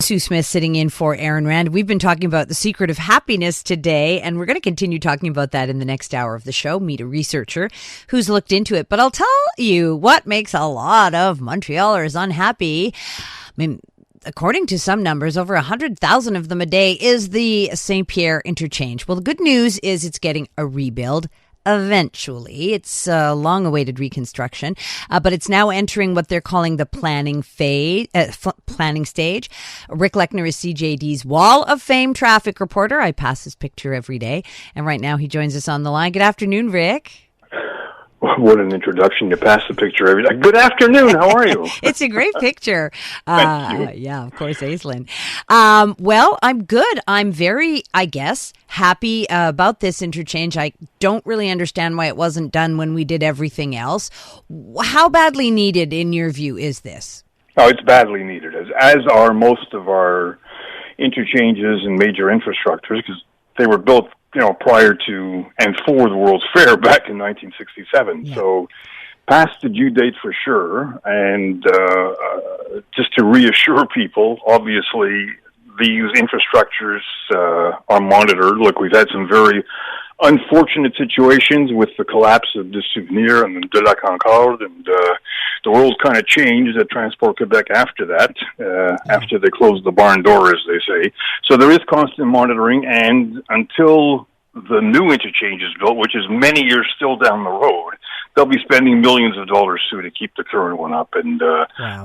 Sue Smith sitting in for Aaron Rand. We've been talking about the secret of happiness today, and we're going to continue talking about that in the next hour of the show. Meet a researcher who's looked into it. But I'll tell you what makes a lot of Montrealers unhappy. I mean, according to some numbers, over 100,000 of them a day is the Saint-Pierre Interchange. Well, the good news is it's getting a rebuild. Eventually, it's a long-awaited reconstruction, but it's now entering what they're calling the planning stage. Rick Leckner is CJAD's Wall of Fame traffic reporter. I pass his picture every day, and right now he joins us on the line. Good afternoon, Rick. What an introduction. You pass the picture every day. Good afternoon. How are you? It's a great picture. Thank you. Yeah, of course, Aislinn. Well, I'm good. I'm very, I guess, happy about this interchange. I don't really understand why it wasn't done when we did everything else. How badly needed, in your view, is this? Oh, it's badly needed, as are most of our interchanges and major infrastructures, because they were built prior to and for the World's Fair back in 1967. Yeah. So past the due date for sure. And just to reassure people, obviously these infrastructures are monitored. Look, we've had some very unfortunate situations with the collapse of the Souvenir and de la Concorde, and the world kind of changed at Transport Quebec after that, after they closed the barn door, as they say. So there is constant monitoring, and until the new interchange is built, which is many years still down the road, they'll be spending millions of dollars to keep the current one up, and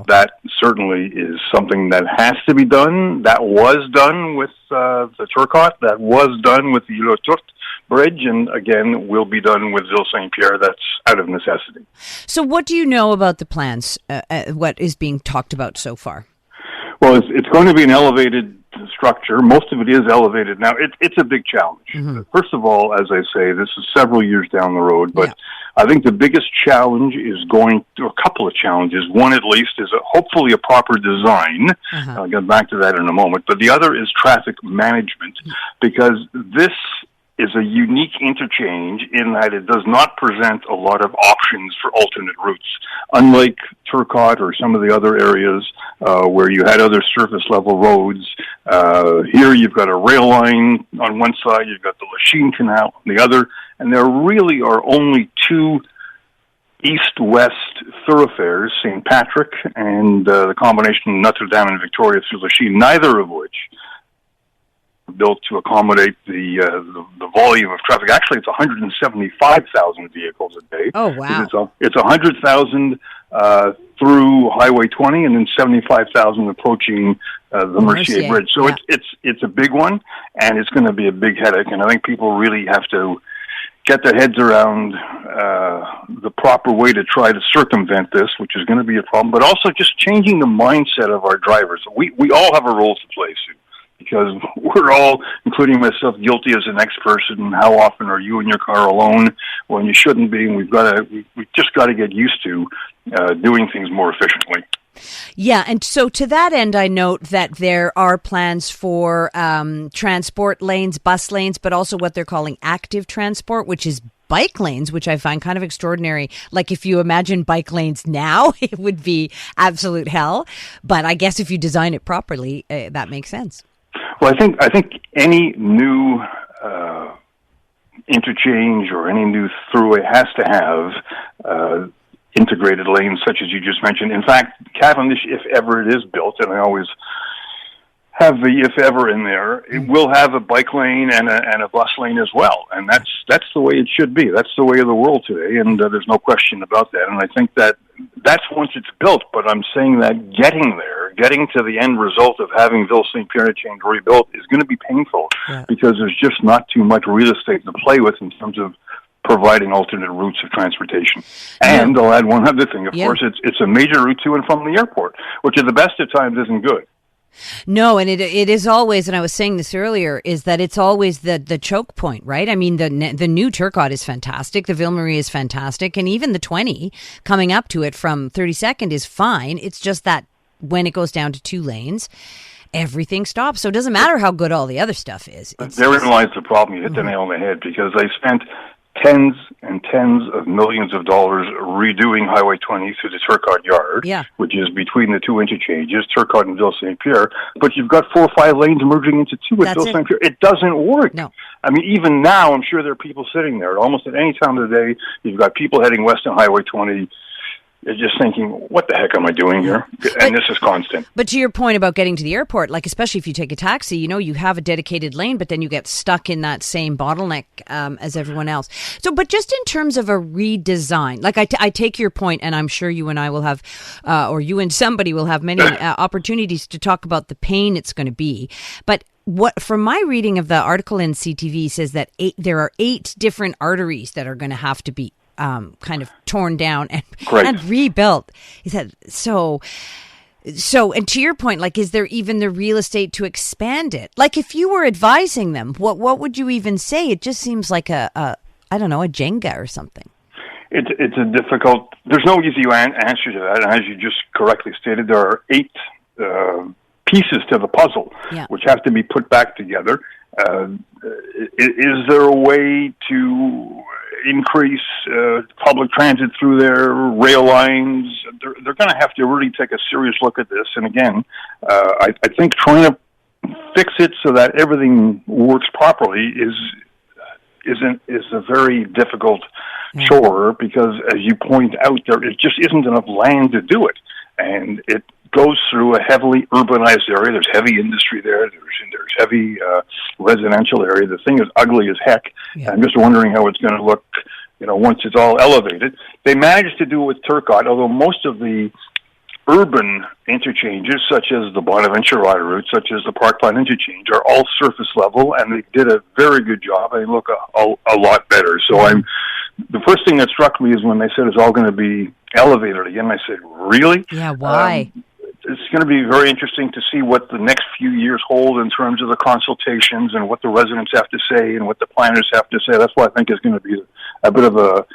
that certainly is something that has to be done. That was done with the Turcotte, that was done with the Île Turc Bridge, and again will be done with Ville Saint-Pierre. That's out of necessity. So what do you know about the plans, what is being talked about so far? Well, it's going to be an elevated structure. Most of it is elevated now. It's a big challenge. Mm-hmm. First of all, as I say, this is several years down the road, but I think the biggest challenge is going to a couple of challenges. One, at least, is hopefully a proper design. I'll get back to that in a moment. But the other is traffic management, because this is a unique interchange in that it does not present a lot of options for alternate routes. Unlike Turcotte or some of the other areas where you had other surface level roads, here you've got a rail line on one side, you've got the Lachine Canal on the other, and there really are only two east-west thoroughfares, St. Patrick and the combination of Notre Dame and Victoria through Lachine, neither of which built to accommodate the volume of traffic. Actually, it's 175,000 vehicles a day. Oh, wow. It's 100,000 through Highway 20 and then 75,000 approaching the Mercier Bridge. So it's a big one, and it's going to be a big headache, and I think people really have to get their heads around the proper way to try to circumvent this, which is going to be a problem, but also just changing the mindset of our drivers. We all have a role to play, Sue, because we're all, including myself, guilty as the next person. How often are you in your car alone when you shouldn't be? And we've just got to get used to doing things more efficiently. Yeah, and so to that end, I note that there are plans for transport lanes, bus lanes, but also what they're calling active transport, which is bike lanes, which I find kind of extraordinary. Like, if you imagine bike lanes now, it would be absolute hell. But I guess if you design it properly, that makes sense. Well, I think any new interchange or any new throughway has to have integrated lanes, such as you just mentioned. In fact, Cavendish, if ever it is built, and I always have the if ever in there, it will have a bike lane and a bus lane as well, and that's the way it should be. That's the way of the world today, and there's no question about that. And I think that's once it's built. But I'm saying that getting to the end result of having Ville Saint-Pierre Interchange rebuilt is going to be painful because there's just not too much real estate to play with in terms of providing alternate routes of transportation. And I'll add one other thing. Of course, it's a major route to and from the airport, which at the best of times isn't good. No, and it is always, and I was saying this earlier, is that it's always the choke point, right? I mean, the new Turcotte is fantastic, the Ville Marie is fantastic, and even the 20 coming up to it from 32nd is fine. It's just that when it goes down to 2 lanes, everything stops. So it doesn't matter how good all the other stuff is. Therein lies the problem. You hit the nail on the head, because I spent tens and tens of millions of dollars redoing Highway 20 through the Turcotte Yard, which is between the two interchanges, Turcotte and Ville Saint-Pierre, but you've got 4 or 5 lanes merging into 2 at Ville Saint-Pierre. It doesn't work. No. I mean, even now, I'm sure there are people sitting there. Almost at any time of the day, you've got people heading west on Highway 20. They're just thinking, what the heck am I doing here? And this is constant. But to your point about getting to the airport, like especially if you take a taxi, you know, you have a dedicated lane, but then you get stuck in that same bottleneck as everyone else. So, but just in terms of a redesign, like I take your point, and I'm sure you and I will have, or you and somebody will have many opportunities to talk about the pain it's going to be. But what, from my reading of the article in CTV, says that there are 8 different arteries that are going to have to be kind of torn down and rebuilt. He said, so, and to your point, like, is there even the real estate to expand it? Like, if you were advising them, what would you even say? It just seems like I don't know, a Jenga or something. It's a difficult, there's no easy answer to that. And as you just correctly stated, there are 8 pieces to the puzzle, which have to be put back together. Is there a way to increase public transit through their rail lines? They're going to have to really take a serious look at this. And again, I think trying to fix it so that everything works properly is a very difficult chore, because, as you point out, there just isn't enough land to do it, and it goes through a heavily urbanized area. There's heavy industry there. There's heavy residential area. The thing is ugly as heck. Yeah. I'm just wondering how it's going to look, you know, once it's all elevated. They managed to do it with Turcotte, although most of the urban interchanges, such as the Bonaventure route, such as the Parkland interchange, are all surface level, and they did a very good job. They look a lot better. So the first thing that struck me is when they said it's all going to be elevated again. I said, really? Yeah, why? It's going to be very interesting to see what the next few years hold in terms of the consultations and what the residents have to say and what the planners have to say. That's why I think it's going to be a bit of a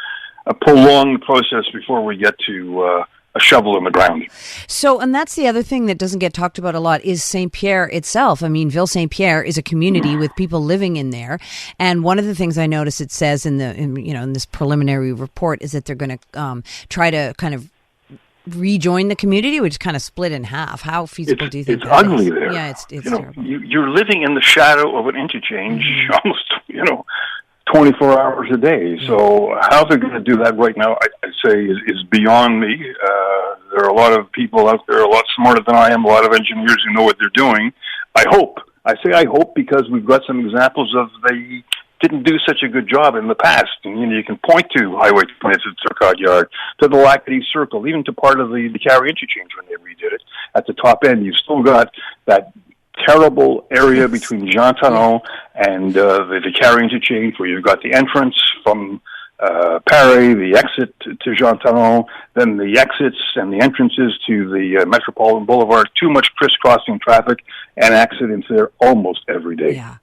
prolonged process before we get to a shovel in the ground. So, and that's the other thing that doesn't get talked about a lot is Saint-Pierre itself. I mean, Ville Saint-Pierre is a community with people living in there. And one of the things I noticed it says in this preliminary report is that they're going to try to kind of rejoin the community, which is kind of split in half. How feasible do you think that is? It's ugly there. Yeah, it's terrible. You're living in the shadow of an interchange almost, 24 hours a day. So how they're going to do that right now, I'd say, is beyond me. There are a lot of people out there, a lot smarter than I am, a lot of engineers who know what they're doing. I hope because we've got some examples of they didn't do such a good job in the past. And you can point to Highway 20 at Turcotte Yard, to the Leckner Circle, even to part of the Carry interchange when they redid it. At the top end, you've still got that terrible area between Jean Talon and the Carry interchange, where you've got the entrance from Paris, the exit to Jean Talon, then the exits and the entrances to the Metropolitan Boulevard. Too much crisscrossing traffic and accidents there almost every day. Yeah.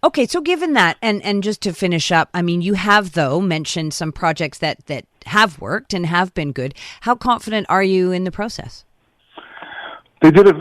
Okay, so given that, and just to finish up, I mean, you have, though, mentioned some projects that have worked and have been good. How confident are you in the process? They did it.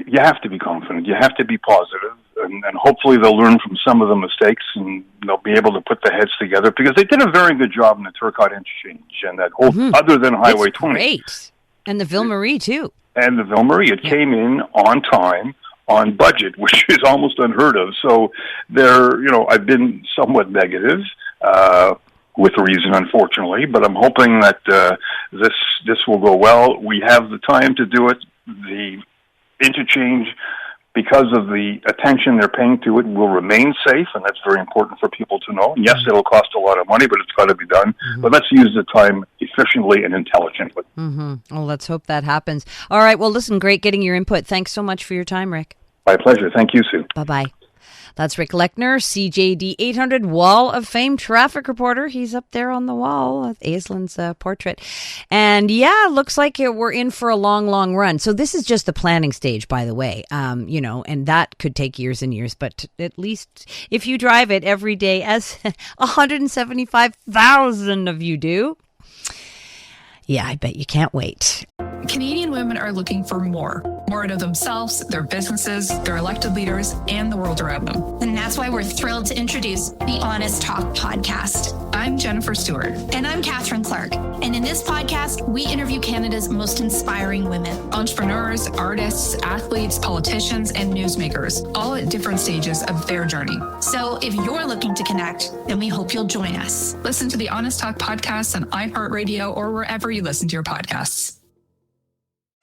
You have to be confident. You have to be positive, and hopefully they'll learn from some of the mistakes, and they'll be able to put the heads together, because they did a very good job in the Turcotte interchange and that whole, other than Highway 20. Great, and the Ville Marie too. And the Ville Marie, it came in on time, on budget, which is almost unheard of. So I've been somewhat negative. With reason, unfortunately, but I'm hoping that this will go well. We have the time to do it. The interchange, because of the attention they're paying to it, will remain safe, and that's very important for people to know. Yes, it'll cost a lot of money, but it's got to be done. But let's use the time efficiently and intelligently. Well, let's hope that happens. All right. Well, listen, great getting your input. Thanks so much for your time, Rick. My pleasure. Thank you, Sue. Bye-bye. That's Rick Leckner, CJAD 800 Wall of Fame traffic reporter. He's up there on the wall with Aislin's portrait. And looks like we're in for a long, long run. So this is just the planning stage, by the way, and that could take years and years. But at least if you drive it every day, as 175,000 of you do, I bet you can't wait. Canadian women are looking for more out of themselves, their businesses, their elected leaders, and the world around them. And that's why we're thrilled to introduce the Honest Talk podcast. I'm Jennifer Stewart. And I'm Catherine Clark. And in this podcast, we interview Canada's most inspiring women. Entrepreneurs, artists, athletes, politicians, and newsmakers, all at different stages of their journey. So if you're looking to connect, then we hope you'll join us. Listen to the Honest Talk podcast on iHeartRadio or wherever you listen to your podcasts.